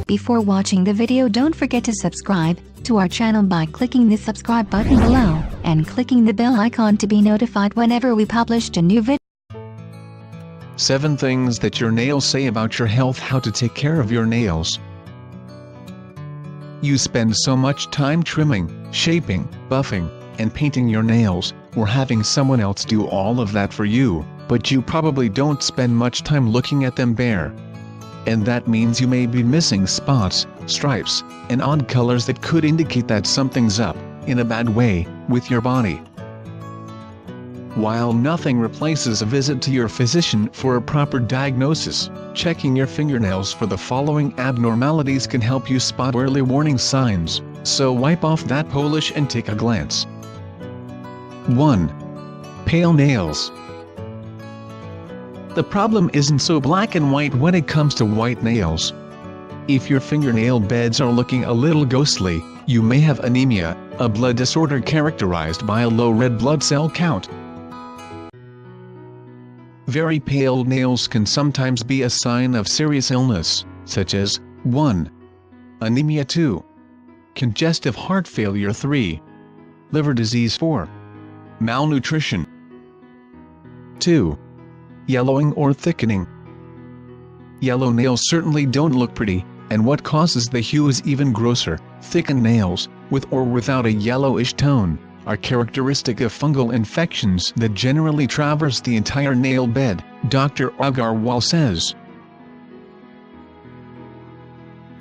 Before watching the video, don't forget to subscribe to our channel by clicking the subscribe button below and clicking the bell icon to be notified whenever we publish a new video. 7 things that your nails say about your health. How to take care of your nails. You spend so much time trimming, shaping, buffing, and painting your nails, or having someone else do all of that for you, but you probably don't spend much time looking at them bare. And that means you may be missing spots, stripes, and odd colors that could indicate that something's up, in a bad way, with your body. While nothing replaces a visit to your physician for a proper diagnosis, checking your fingernails for the following abnormalities can help you spot early warning signs, so wipe off that polish and take a glance. 1. Pale nails. The problem isn't so black and white when it comes to white nails. If your fingernail beds are looking a little ghostly, you may have anemia, a blood disorder characterized by a low red blood cell count. Very pale nails can sometimes be a sign of serious illness, such as 1. Anemia. 2. Congestive heart failure. 3. Liver disease. 4. Malnutrition. 2. Yellowing or thickening. Yellow nails certainly don't look pretty, and what causes the hue is even grosser. Thickened nails, with or without a yellowish tone, are characteristic of fungal infections that generally traverse the entire nail bed, Dr. Agarwal says.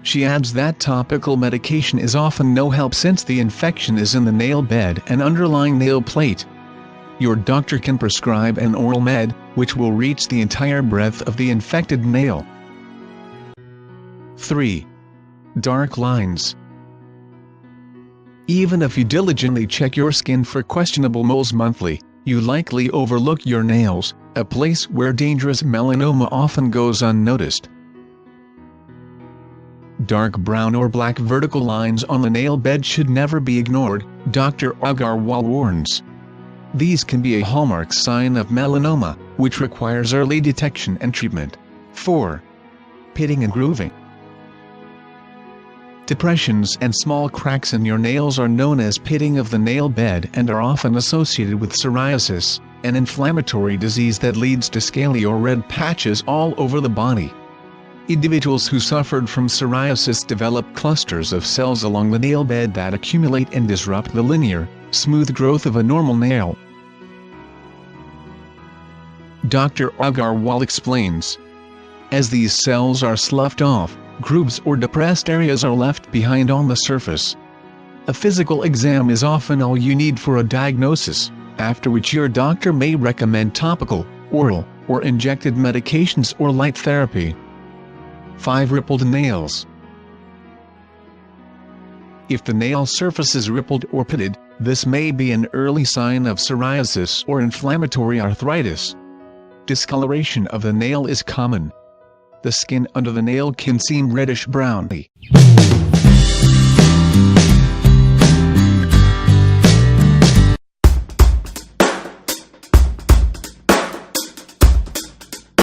She adds that topical medication is often no help since the infection is in the nail bed and underlying nail plate. Your doctor can prescribe an oral med, which will reach the entire breadth of the infected nail. 3. Dark lines. Even if you diligently check your skin for questionable moles monthly, you likely overlook your nails, a place where dangerous melanoma often goes unnoticed. Dark brown or black vertical lines on the nail bed should never be ignored, Dr. Agarwal warns. These can be a hallmark sign of melanoma, which requires early detection and treatment. 4. Pitting and grooving. Depressions and small cracks in your nails are known as pitting of the nail bed and are often associated with psoriasis, an inflammatory disease that leads to scaly or red patches all over the body. Individuals who suffered from psoriasis develop clusters of cells along the nail bed that accumulate and disrupt the linear, smooth growth of a normal nail. Dr. Agarwal explains. As these cells are sloughed off, grooves or depressed areas are left behind on the surface. A physical exam is often all you need for a diagnosis, after which your doctor may recommend topical, oral, or injected medications or light therapy. 5. Rippled nails. If the nail surface is rippled or pitted, this may be an early sign of psoriasis or inflammatory arthritis. Discoloration of the nail is common. The skin under the nail can seem reddish-brown.